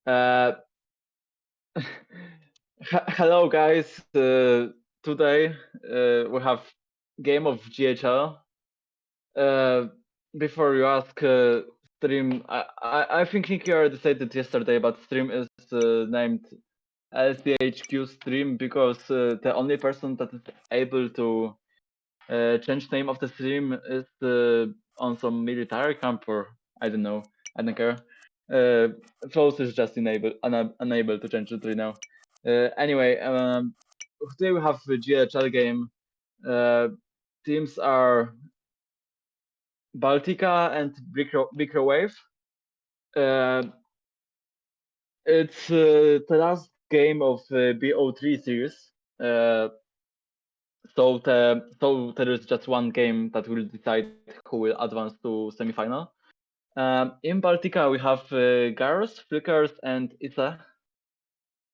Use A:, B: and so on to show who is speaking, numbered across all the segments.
A: Uh, Hello guys. Today we have game of GHL. Uh, Before you ask, stream. I think Nicky already said it yesterday, but stream is named LCHQ stream because the only person that is able to change name of the stream is on some military camp, or I don't know. I don't care. Flows is just unable to change it right now. Anyway, today we have a GHL game. Teams are Baltika and Bikrowave. It's the last game of BO3 series. So there is just one game that will decide who will advance to semifinal. In Baltica we have Garros, Flickers, and Isa.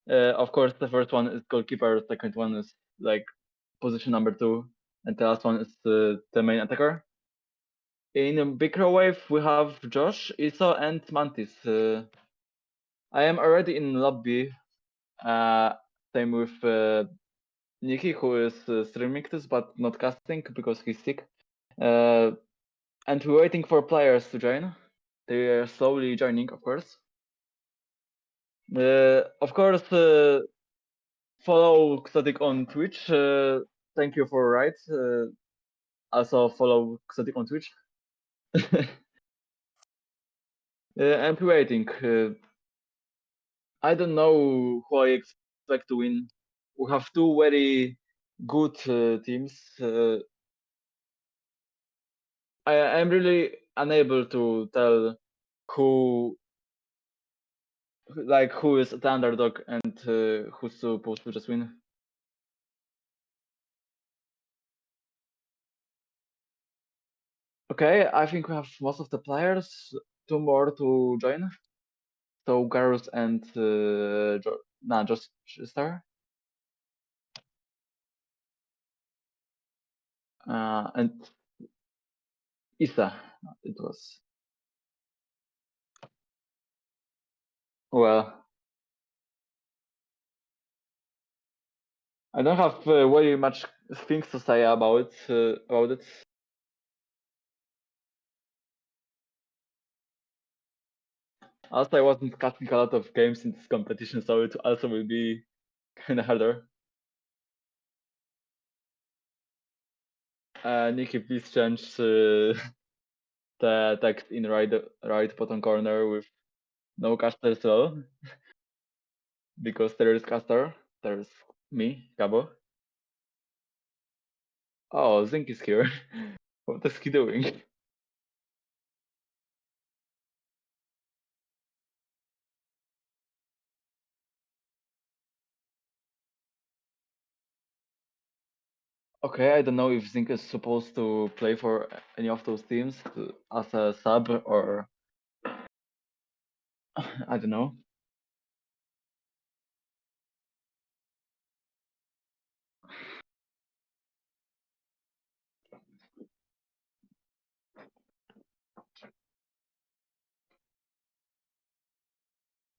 A: Of course, the first one is goalkeeper, second one is like position number 2, and the last one is the main attacker. In Bikrowave we have Josh, Isa, and Mantis. I am already in lobby. Same with Nikki, who is streaming this but not casting because he's sick. And we're waiting for players to join. They are slowly joining, of course. Of course, follow Xotic on Twitch. Thank you for right. Also follow Xotic on Twitch. And waiting. I don't know who I expect to win. We have two very good teams. I'm really unable to tell who who is the underdog and who's supposed to just win. Okay, I think we have most of the players. Two more to join. So Garus and just Star. And Isa. It was. Well, I don't have very much things to say about it. Also, I wasn't casting a lot of games in this competition, so it also will be kind of harder. Nikki, please change the text in right bottom corner with no caster as well, because there is caster. There's me, Gabo. Oh, Zink is here. What is he doing? Okay, I don't know if Zink is supposed to play for any of those teams as a sub or I don't know.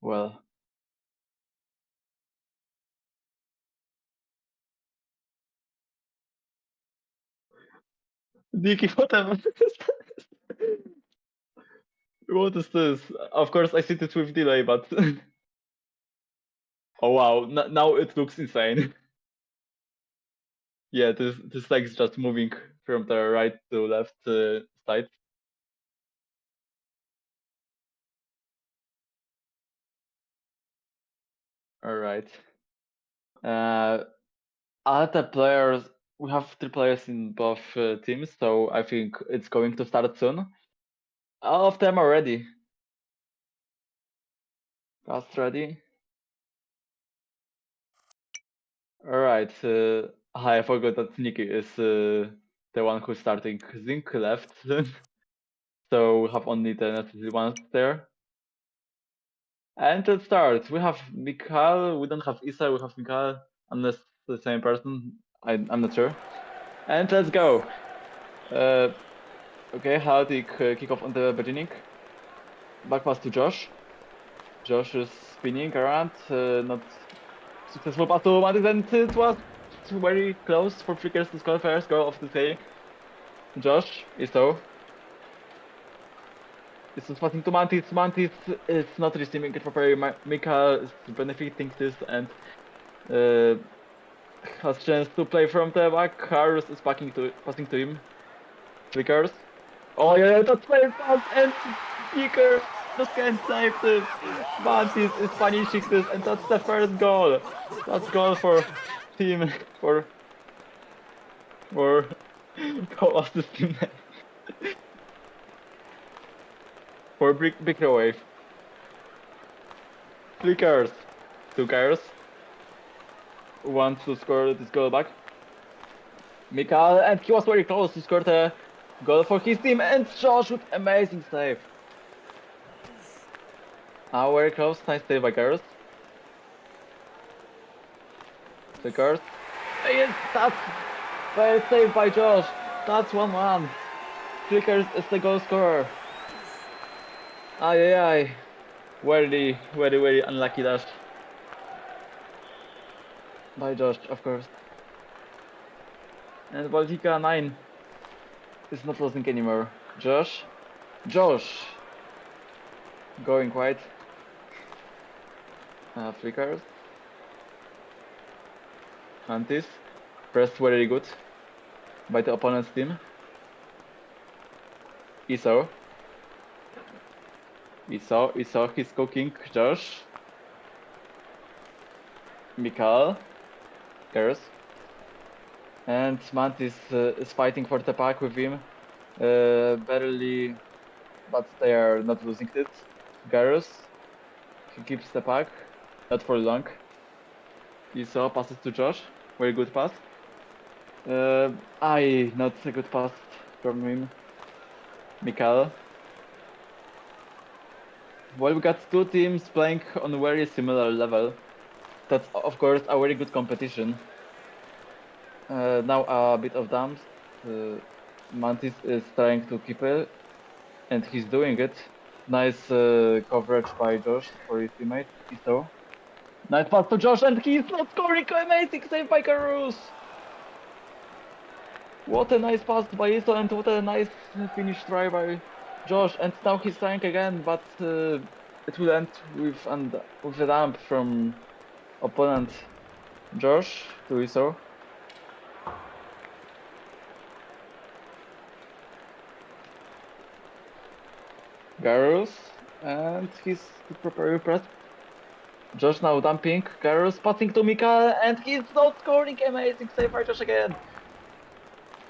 A: Well, Nikki, what is this? Of course, I see it with delay, but oh wow, now it looks insane. Yeah, this like is just moving from the right to left side. All right. Other players, we have 3 players in both teams, so I think it's going to start soon. All of them are ready. Cast ready. All right. I forgot that Nikki is the one who's starting. Zink left, so we have only the necessary ones there. And let's start. We have Mikhail. We don't have Isa. We have Mikhail, unless the same person. I'm not sure. And let's go. Okay, chaotic kickoff on the beginning. Back pass to Josh. Josh is spinning around, not successful pass to Mantis, and it was very close for Flickers to score first goal of the day. Josh, Iso. This is passing to Mantis. Mantis is not receiving it properly. Mika is benefiting this and has chance to play from the back. Harus is passing to him. Flickers. Oh yeah, that's very fast and Flickers just can't save this. Mantis is punishing this and that's the first goal. That's goal for team for goal of the team for Bikrowave. Flickers. Two guys wants to score this goal back. Mikael, and he was very close to score the goal for his team, and Josh with amazing save. Very close, nice save by Gareth. Flickers. Yes, that's very save by Josh. That's 1-1. Flickers is the goal scorer. Aye. Very unlucky dash by Josh, of course. And Baltika 9 is not losing anymore. Josh. Going wide. Flickers. Mantis. Pressed very good by the opponent's team. Iso, he's cooking. Josh. Mikael. Curse. And Mantis is fighting for the pack with him. Barely, but they are not losing it. Garrus. He keeps the pack. Not for long. Iso passes to Josh. Very good pass. Not a good pass from him. Mikael. Well, we got two teams playing on a very similar level. That's of course a very good competition. Now a bit of dumps. Mantis is trying to keep it, and he's doing it. Nice coverage by Josh for his teammate, Iso. Nice pass to Josh, and he's not scoring! Amazing save by Karus! What a nice pass by Iso, and what a nice finish try by Josh. And now he's trying again, but it will end with a dump from opponent Josh to Iso. Garus, and he's preparing press. Josh now dumping. Garus passing to Mika, and he's not scoring. Amazing save by Josh again.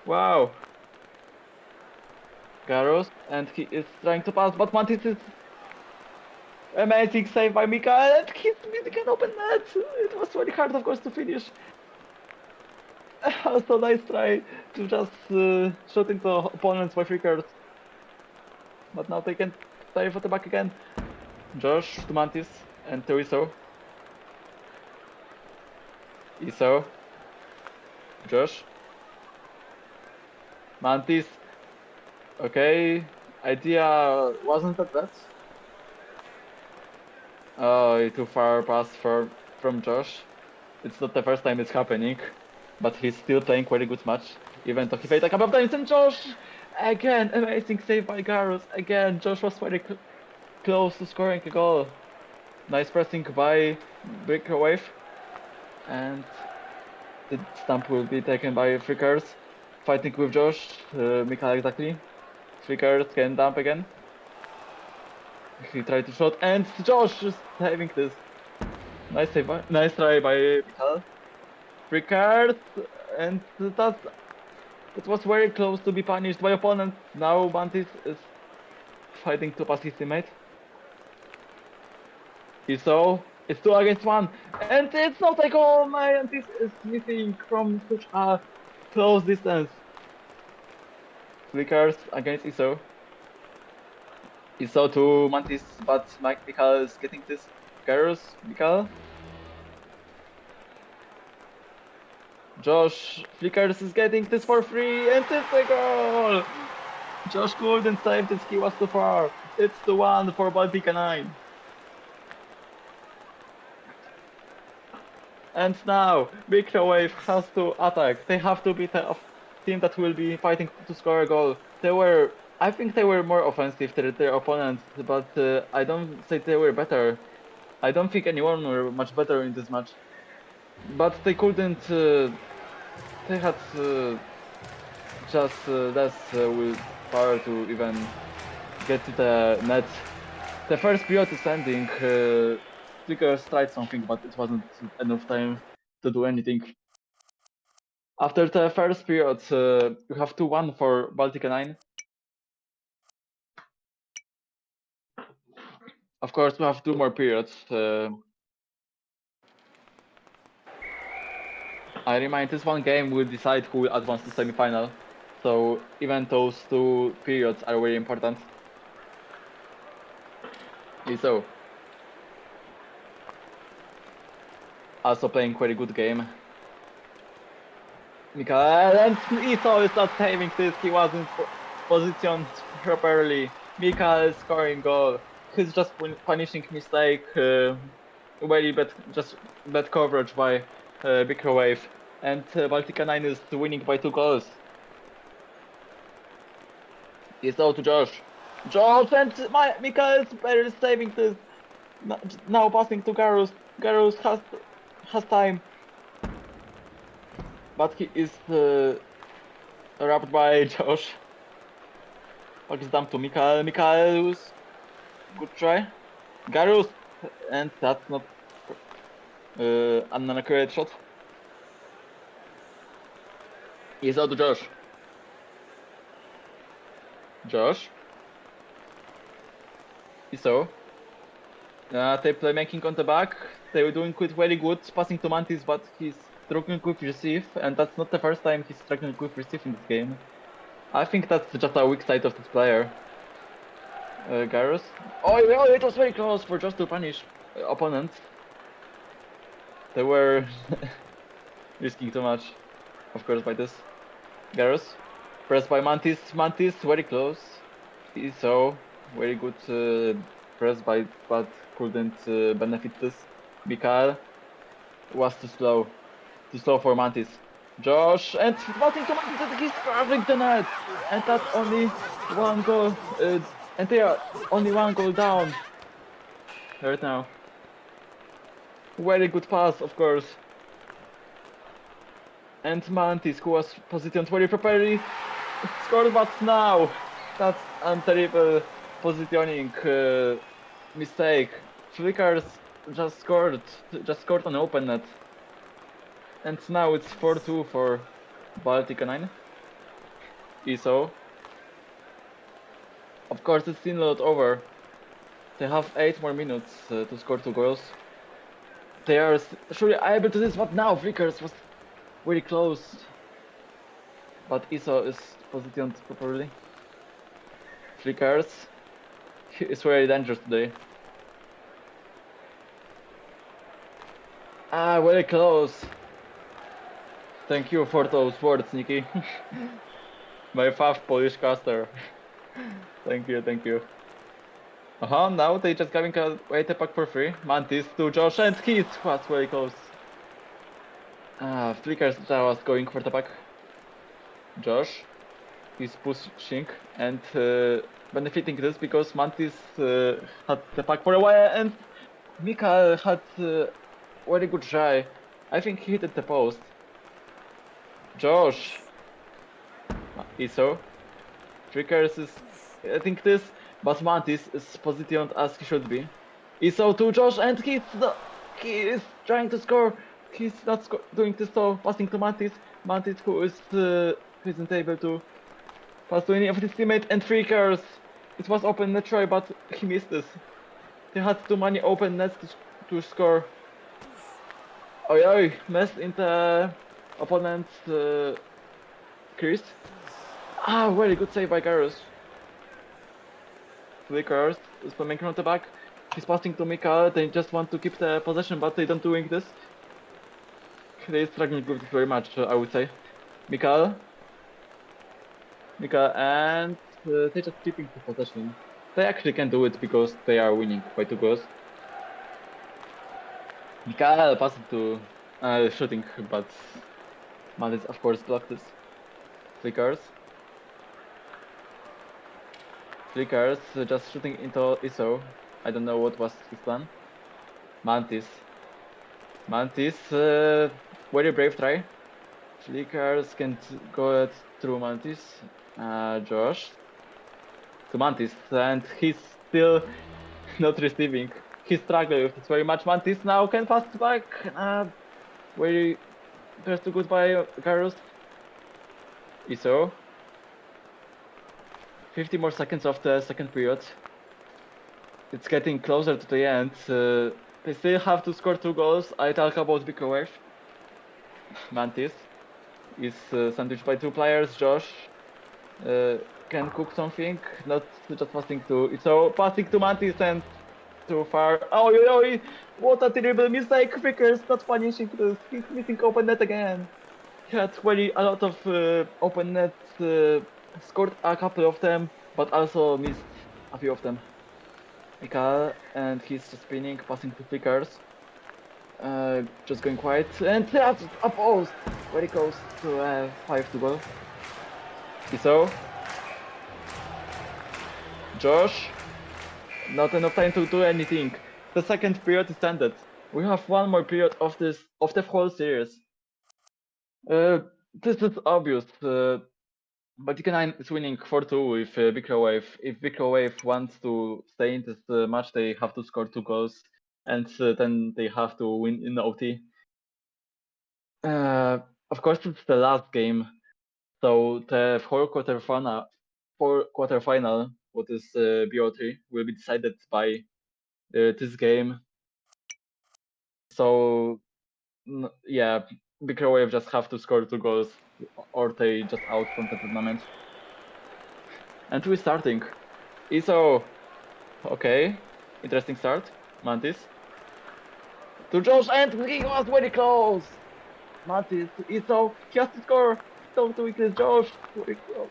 A: Wow. Garus, and he is trying to pass, but Mantis is amazing save by Mika, and he's missing an open net. It was very hard, of course, to finish. Also nice try to just shoot into opponents by Flickers. But now they can save at the back again. Josh to Mantis and to Iso. Josh. Mantis. Okay. Idea wasn't that bad. Oh, too far pass from Josh. It's not the first time it's happening, but he's still playing very good match. Even though he failed a couple of times, and Josh! Again, amazing save by Garus. Again, Josh was very close to scoring a goal. Nice pressing by Bikrowave. And the stump will be taken by Flickers. Fighting with Josh. Mikael exactly. Flickers can dump again. He tried to shot, and Josh is saving this. Nice save, nice try by Mikael. Flickers, and it was very close to be punished by opponent. Now Mantis is fighting to pass his teammate. Iso, it's 2 against 1, and it's not a goal. Mantis is missing from such a close distance. Flickers against Iso. Iso to Mantis, but Mikael is getting this. Garrus, Mikael. Josh, Flickers is getting this for free, and it's a goal! Josh couldn't save this, he was too far. It's 2-1 for Baltika 9. And now, Bikrowave has to attack. They have to beat a team that will be fighting to score a goal. I think they were more offensive than their opponents, but I don't say they were better. I don't think anyone were much better in this match. But they couldn't, they had just less willpower to even get to the net. The first period is ending. Flickers tried something, but it wasn't enough time to do anything. After the first period, you have 2-1 for Baltica 9. Of course, we have 2 more periods. I remind this one game will decide who will advance to semi-final. So even those 2 periods are very important. So, also playing very good game. Mikael, and Ito is not saving this. He wasn't positioned properly. Mikael scoring goal. He's just punishing mistake. Very bad, just bad coverage by Bikrowave. And Baltica 9 is winning by 2 goals. It's out to Josh. Josh and Mikael is barely saving this. Now passing to Garus. Garus has time. But he is wrapped by Josh. Puck is dumped to Mikael. Mikaelus. Good try. Garus. And that's not an accurate shot. He's out to Josh. Josh. So. They playmaking on the back. They were doing it very good, passing to Mantis, but he's struggling with receive, and that's not the first time he's struggling with receive in this game. I think that's just a weak side of this player. Garrus. Oh, it was very close for just to punish opponents. They were risking too much, of course, by this. Garrus. Pressed by Mantis. Mantis, very close. So, very good press by, but couldn't benefit this. Mikael was too slow. Too slow for Mantis. Josh, and nothing to Mantis, and he's carving the net! And that's only 1 goal, and they are only 1 goal down. Right now. Very good pass, of course. And Mantis, who was positioned very properly, scored, but now that's a terrible positioning mistake. Flickers just scored an open net. And now it's 4-2 for Baltica 9. ESO. Of course, it's still not over. They have 8 more minutes to score 2 goals. They are surely able to this, but now Flickers was very close. But ESO is positioned properly. Flickers is very dangerous today. Ah, very close. Thank you for those words, Nikki. My fifth Polish caster. Thank you. Now they just giving away the pack for free. Mantis to Josh, and he was very close. Flickers was going for the pack. Josh, he's pushing and benefiting this because Mantis had the pack for a while, and Mikael had very good try. I think he hit the post. Josh, ESO. Flickers is, I think this, but Mantis is positioned as he should be. ESO to Josh, and he is trying to score. He's not doing this, so passing to Mantis. Mantis who isn't able to pass to any of his teammates, and Flickers. It was open net try, but he missed this. He had too many open nets to score. Oi, messed in the opponent's crease. Very good save by Garrus. Flickers is making on the back. He's passing to Mika. They just want to keep the possession, but they don't doing this. They're struggling with it very much, I would say. Mika, and they just keeping the possession. They actually can do it because they are winning by 2 goals. Mika passing to Shooting, but Mantis of course blocked this. Flickers. Flickers, just shooting into ISO. I don't know what was his plan. Mantis. Mantis, very brave try. Flickers can't go through Mantis. Josh. To Mantis, and he's still not receiving. He's struggling with it very much. Mantis now can pass back. Very there's too good by Garus. ISO. 50 more seconds of the second period. It's getting closer to the end. They still have to score 2 goals. I talk about Bikrowave. Mantis is sandwiched by 2 players. Josh can cook something, not just passing to. So passing to Mantis and too far. Oh, what a terrible mistake! Frickers not finishing this. He's missing open net again. He had really a lot of open nets. Scored a couple of them, but also missed a few of them. Mika, and he's spinning, passing to Flickers. Just going quiet, and that's a post! Very close to 5 to go. So, Josh, not enough time to do anything. The second period is ended. We have one more period of the whole series. This is obvious. Baltika 9 is winning 4-2 with Bikrowave. If Bikrowave wants to stay in this match, they have to score 2 goals, and then they have to win in OT. Of course, it's the last game, so the four quarterfinal, what is BO3, will be decided by this game. So yeah, Bikrowave just have to score 2 goals, or they just out from the tournament. And we're starting. ISO, okay, interesting start. Mantis to Josh, and he was very close. Mantis to ISO, he has to score. Don't do it, Josh. Very close.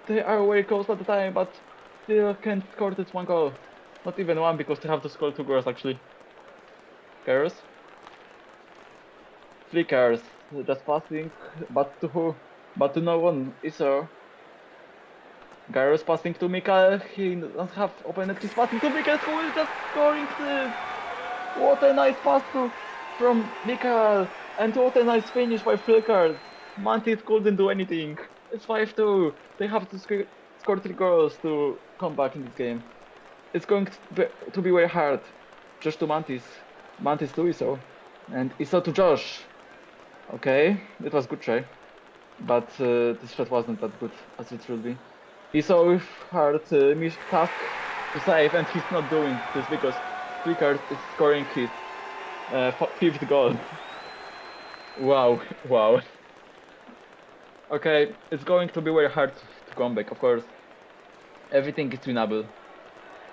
A: They are very close at the time, but still can't score this 1 goal. Not even 1, because they have to score 2 goals actually. Cares. Flickers, just passing, but to who? But to no one. ISO. Garros passing to Mikael, he doesn't have open net, he's passing to Mikael, who is just scoring this! What a nice pass from Mikael, and what a nice finish by Flickers. Mantis couldn't do anything. It's 5-2, they have to score 3 goals to come back in this game. It's going to be very hard. Josh to Mantis, Mantis to Iso, and Iso to Josh. Okay, it was good try, but this shot wasn't that good as it should be. Iso with hard task to save, and he's not doing this because Flickers is scoring his 5th goal. Wow. Okay, it's going to be very hard to come back, of course. Everything is winnable.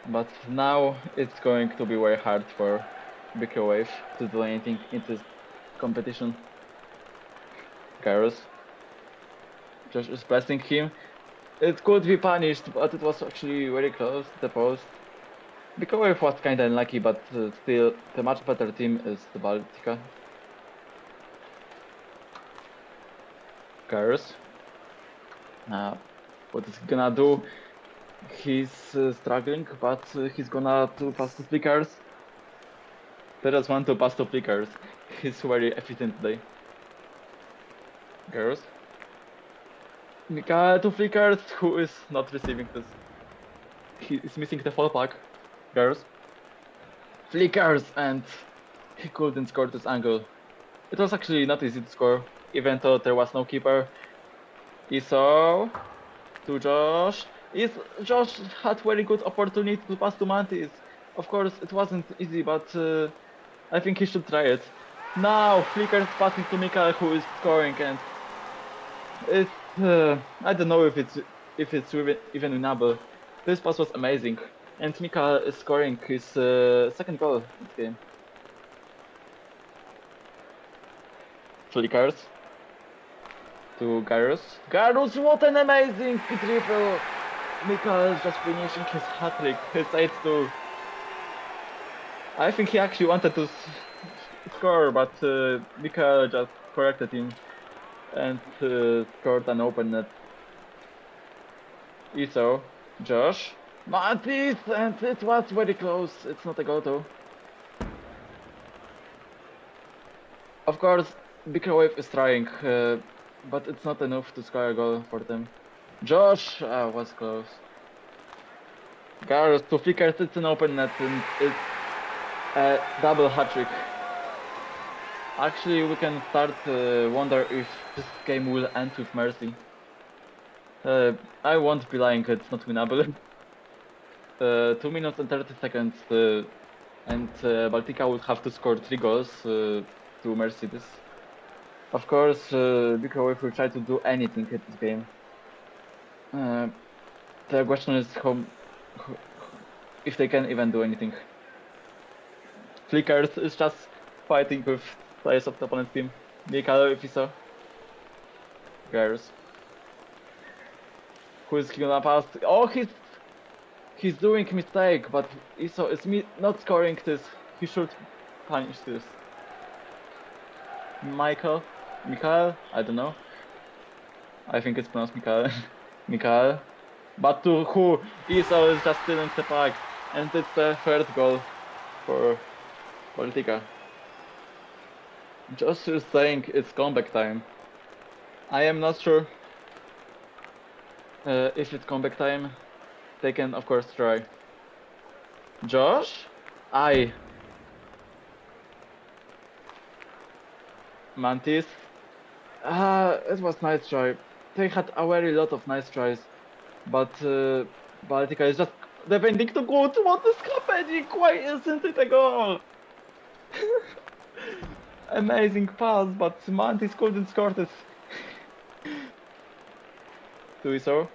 A: But now it's going to be very hard for Bikrowave to do anything in this competition. Garros. Josh is pressing him. It could be punished, but it was actually very close to the post. Bikrowave was kinda unlucky, but still, the much better team is the Baltika. Garros. What is he gonna do? He's struggling, but he's gonna do pass to Flickers. There is one to pass to Flickers. He's very efficient today. Girls. Mika to Flickers, who is not receiving this. He is missing the full pack. Girls. Flickers, and he couldn't score this angle. It was actually not easy to score, even though there was no keeper. Iso to Josh. Josh had very good opportunity to pass to Mantis. Of course, it wasn't easy, but I think he should try it. Now, Flickers passing to Mikael, who is scoring, and it's I don't know if it's even winnable. This pass was amazing, and Mikael is scoring his second goal in this game. Flickers to Garus. Garus, what an amazing triple! Mikael just finishing his hat trick. His 8-2. I think he actually wanted to score, but Mika just corrected him and scored an open net. Iso, Josh, Matis, and it was very close. It's not a goal though. Of course, Bikrowave is trying, but it's not enough to score a goal for them. Josh was close. Garros to flickers, it's an open net and it's a double hat-trick. Actually, we can start wonder if this game will end with mercy. I won't be lying, it's not winnable. 2 minutes and 30 seconds, and Baltika would have to score 3 goals to mercy this. Of course, Bikrowave will try to do anything in this game. The question is if they can even do anything. Flickers is just fighting with players of the opponent's team. Mikhail, if you saw. Girls. Who is gonna pass? Oh, he's doing mistake, but Iso is not scoring this. He should punish this. Mikhail, I don't know. I think it's pronounced Mikhail. Mikhail. But to who? Iso is just stealing the puck, and it's the third goal for Baltika. Josh is saying it's comeback time. I am not sure if it's comeback time. They can, of course, try. Josh? Mantis? It was nice try. They had a very lot of nice tries. But Baltica is just defending too good. What is happening? Why isn't it a goal? Amazing pass, but Mantis couldn't score this. To Iso.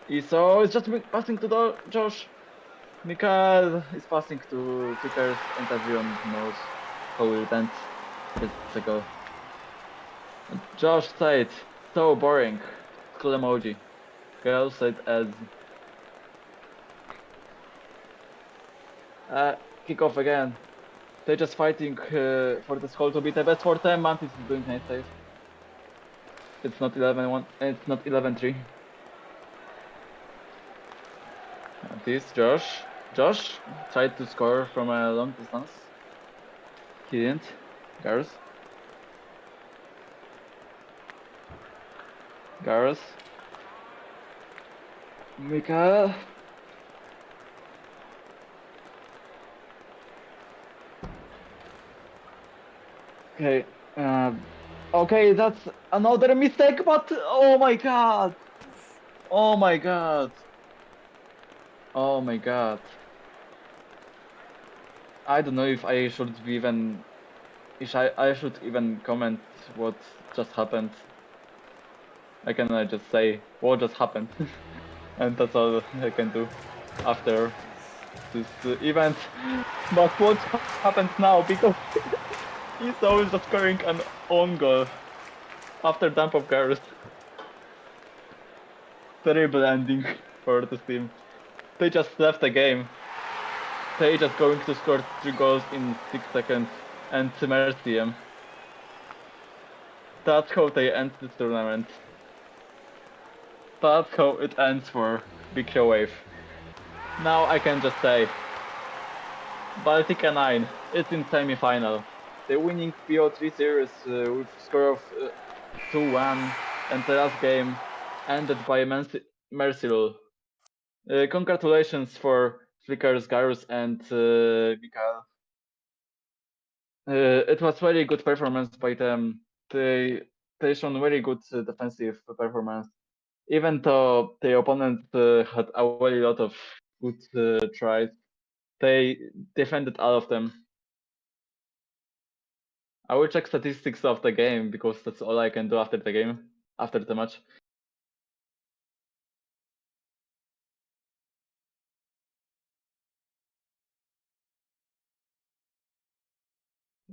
A: Iso is just passing to Josh. Mikael is passing to Flickers, and everyone knows how it ends. It's a goal. Josh said, so boring. School emoji. Girl said as kick off again. They're just fighting for this goal to be the best for them. Mantis is doing nice save. It's not 11-1. It's not 11-3. Mantis, Josh. Josh tried to score from a long distance. He didn't. Gareth. Gareth. Mikael. Okay. Okay, that's another mistake, but oh my god! Oh my god! Oh my god! I don't know if I should even, if I should even comment what just happened. I can just say what just happened, and that's all I can do after this event. But what happens now? Because he's always just scoring an own goal after dump of Gareth. Terrible ending for this team. They just left the game. They just going to score 3 goals in 6 seconds and mercy him. That's how they end this tournament. That's how it ends for Bikrowave. Now I can just say, Baltica 9, it's in semi-final. The winning PO3 series with score of 2-1, and the last game ended by mercy rule. Congratulations for Flickers, Garus, and Mikael. It was very good performance by them. They shown very good defensive performance, even though the opponent had a very lot of good tries. They defended all of them. I will check statistics of the game because that's all I can do after the game, after the match.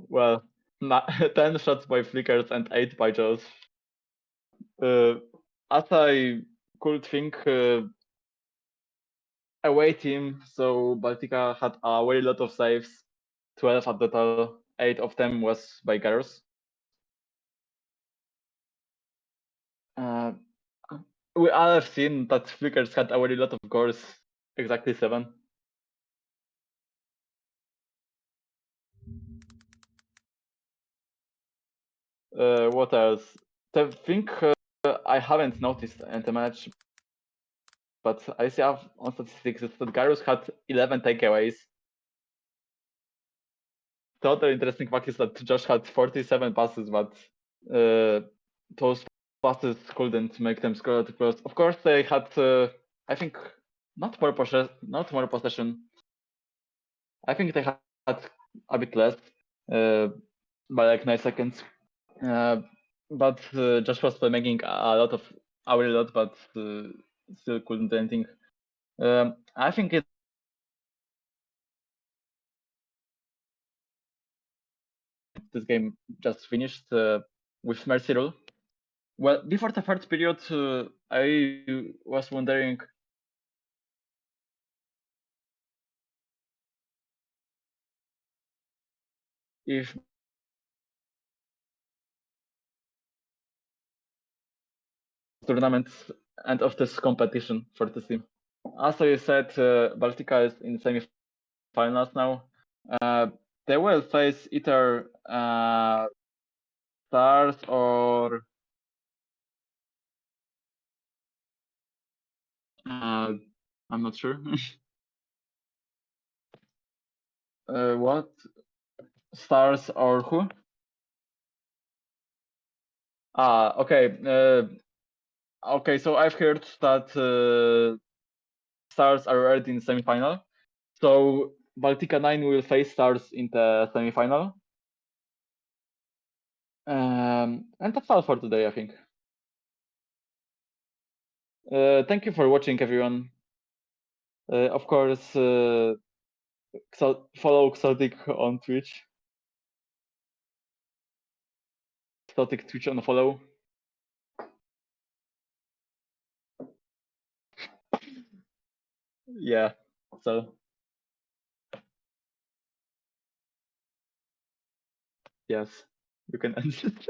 A: Well, 10 shots by Flickers and 8 by Jaws. As I could think, away team, so Baltica had a very lot of saves, 12 at the total. 8 of them was by girls. We all have seen that Flickers had a very lot of goals, exactly 7. What else? I think I haven't noticed in the match, but I see on statistics that Garus had 11 takeaways. The other interesting fact is that Josh had 47 passes, but those passes couldn't make them score at close. Of course, they had, I think, not more possession. I think they had a bit less, by like 9 seconds. But Josh was making a really lot, but still couldn't do anything. I think this game just finished with Mercy Rule. Well, before the third period, I was wondering if tournament and of this competition for the team. As I said, Baltika is in semi-finals now. They will face either Stars or I'm not sure. What? Stars or who? Okay. Okay, so I've heard that Stars are already in semi-final. So Baltica 9 will face Stars in the semi-final. And that's all for today, I think. Thank you for watching, everyone. Of course, follow Exotic on Twitch. Exotic Twitch on follow. Yeah, so yes, you can end it.